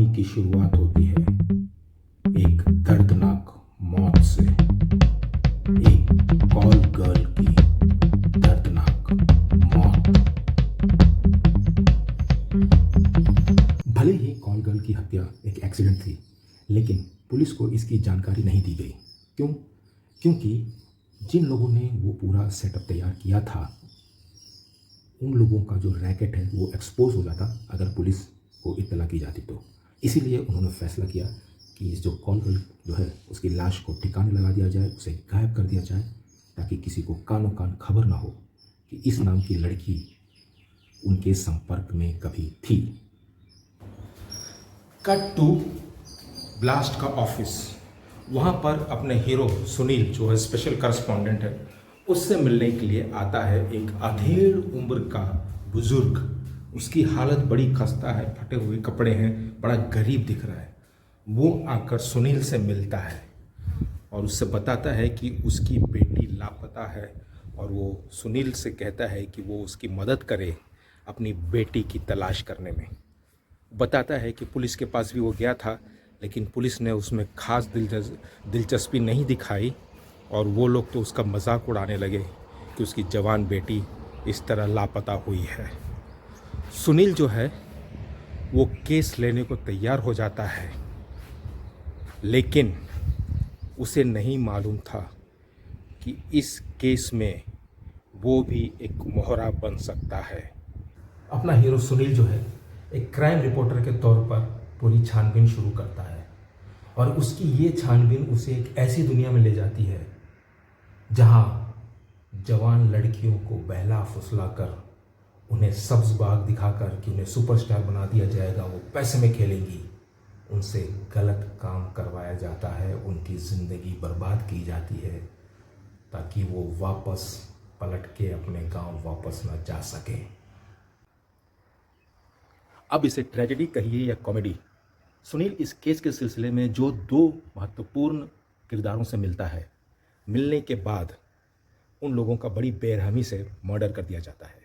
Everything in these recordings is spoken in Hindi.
कहानी की शुरुआत होती है एक दर्दनाक मौत से। एक कॉल गर्ल की दर्दनाक मौत। भले ही कॉल गर्ल की हत्या एक एक्सीडेंट थी, लेकिन पुलिस को इसकी जानकारी नहीं दी गई। क्यों? क्योंकि जिन लोगों ने वो पूरा सेटअप तैयार किया था, उन लोगों का जो रैकेट है वो एक्सपोज हो जाता अगर पुलिस को इत्तला की जाती तो। इसीलिए उन्होंने फैसला किया कि इस जो कॉल गर्ल जो है उसकी लाश को ठिकाने लगा दिया जाए, उसे गायब कर दिया जाए, ताकि किसी को कानों कान खबर ना हो कि इस नाम की लड़की उनके संपर्क में कभी थी। कट टू ब्लास्ट का ऑफिस। वहाँ पर अपने हीरो सुनील जो है स्पेशल करस्पॉन्डेंट है, उससे मिलने के लिए आता है एक अधेड़ उम्र का बुजुर्ग। उसकी हालत बड़ी खस्ता है, फटे हुए कपड़े हैं, बड़ा गरीब दिख रहा है। वो आकर सुनील से मिलता है और उससे बताता है कि उसकी बेटी लापता है, और वो सुनील से कहता है कि वो उसकी मदद करे अपनी बेटी की तलाश करने में। बताता है कि पुलिस के पास भी वो गया था, लेकिन पुलिस ने उसमें खास दिलचस्पी नहीं दिखाई, और वो लोग तो उसका मजाक उड़ाने लगे कि उसकी जवान बेटी इस तरह लापता हुई है। सुनील जो है वो केस लेने को तैयार हो जाता है, लेकिन उसे नहीं मालूम था कि इस केस में वो भी एक मोहरा बन सकता है। अपना हीरो सुनील जो है एक क्राइम रिपोर्टर के तौर पर पूरी छानबीन शुरू करता है, और उसकी ये छानबीन उसे एक ऐसी दुनिया में ले जाती है जहां जवान लड़कियों को बहला फुसला कर उन्हें सब्ज बाग दिखाकर कि उन्हें सुपरस्टार बना दिया जाएगा, वो पैसे में खेलेंगी, उनसे गलत काम करवाया जाता है, उनकी ज़िंदगी बर्बाद की जाती है, ताकि वो वापस पलट के अपने गांव वापस न जा सके। अब इसे ट्रेजेडी कहिए या कॉमेडी, सुनील इस केस के सिलसिले में जो दो महत्वपूर्ण किरदारों से मिलता है, मिलने के बाद उन लोगों का बड़ी बेरहमी से मर्डर कर दिया जाता है,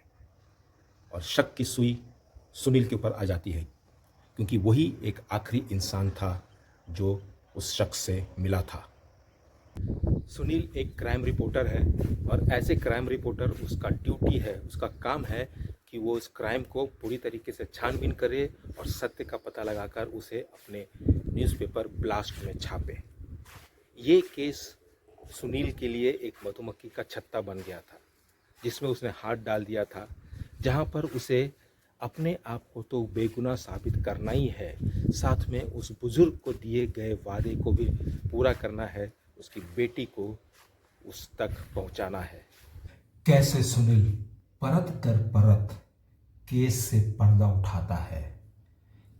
और शक की सुई सुनील के ऊपर आ जाती है, क्योंकि वही एक आखिरी इंसान था जो उस शख्स से मिला था। सुनील एक क्राइम रिपोर्टर है, और ऐसे क्राइम रिपोर्टर उसका ड्यूटी है, उसका काम है कि वो इस क्राइम को पूरी तरीके से छानबीन करे और सत्य का पता लगाकर उसे अपने न्यूज़पेपर ब्लास्ट में छापे। ये केस सुनील के लिए एक मधुमक्खी का छत्ता बन गया था, जिसमें उसने हाथ डाल दिया था, जहाँ पर उसे अपने आप को तो बेगुनाह साबित करना ही है, साथ में उस बुजुर्ग को दिए गए वादे को भी पूरा करना है, उसकी बेटी को उस तक पहुंचाना है। कैसे सुनील परत दर परत केस से पर्दा उठाता है,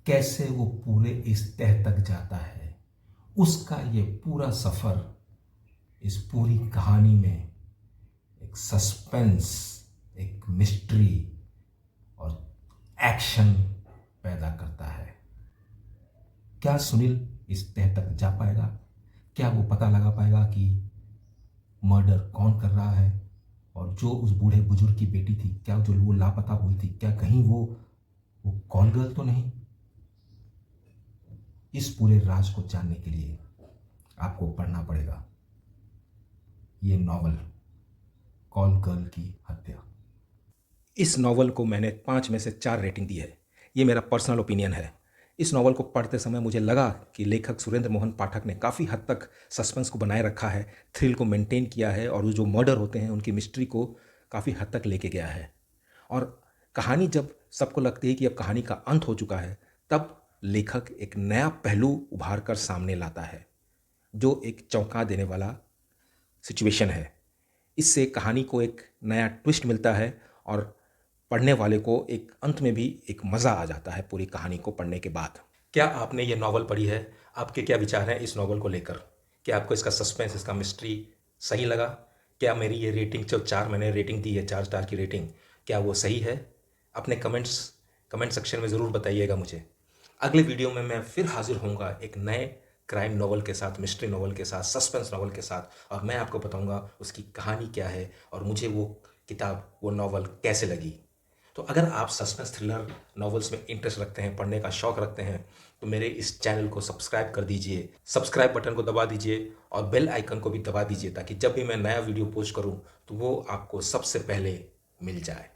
कैसे वो पूरे इस तह तक जाता है, उसका ये पूरा सफ़र इस पूरी कहानी में एक सस्पेंस, एक मिस्ट्री और एक्शन पैदा करता है। क्या सुनील इस तह तक जा पाएगा? क्या वो पता लगा पाएगा कि मर्डर कौन कर रहा है, और जो उस बूढ़े बुजुर्ग की बेटी थी, क्या जो वो लापता हुई थी, क्या कहीं वो कॉल गर्ल तो नहीं? इस पूरे राज को जानने के लिए आपको पढ़ना पड़ेगा ये नॉवल, कॉल गर्ल की हत्या। इस नॉवल को मैंने 5 में से 4 रेटिंग दी है। ये मेरा पर्सनल ओपिनियन है। इस नॉवल को पढ़ते समय मुझे लगा कि लेखक सुरेंद्र मोहन पाठक ने काफ़ी हद तक सस्पेंस को बनाए रखा है, थ्रिल को मेंटेन किया है, और जो मर्डर होते हैं उनकी मिस्ट्री को काफ़ी हद तक लेके गया है। और कहानी जब सबको लगती है कि अब कहानी का अंत हो चुका है, तब लेखक एक नया पहलू उभार कर सामने लाता है, जो एक चौंका देने वाला सिचुएशन है। इससे कहानी को एक नया ट्विस्ट मिलता है, और पढ़ने वाले को एक अंत में भी एक मज़ा आ जाता है पूरी कहानी को पढ़ने के बाद। क्या आपने ये नॉवल पढ़ी है? आपके क्या विचार हैं इस नॉवल को लेकर? क्या आपको इसका सस्पेंस, इसका मिस्ट्री सही लगा? क्या मेरी ये रेटिंग, जो 4 मैंने रेटिंग दी है, 4 स्टार की रेटिंग, क्या वो सही है? अपने कमेंट सेक्शन में ज़रूर बताइएगा मुझे। अगले वीडियो में मैं फिर हाजिर होऊंगा एक नए क्राइम नॉवल के साथ, मिस्ट्री नॉवल के साथ, सस्पेंस नॉवल के साथ, और मैं आपको बताऊंगा उसकी कहानी क्या है और मुझे वो किताब, वो नॉवल कैसे लगी। तो अगर आप सस्पेंस थ्रिलर नॉवेल्स में इंटरेस्ट रखते हैं, पढ़ने का शौक रखते हैं, तो मेरे इस चैनल को सब्सक्राइब कर दीजिए। सब्सक्राइब बटन को दबा दीजिए और बेल आइकन को भी दबा दीजिए, ताकि जब भी मैं नया वीडियो पोस्ट करूं तो वो आपको सबसे पहले मिल जाए।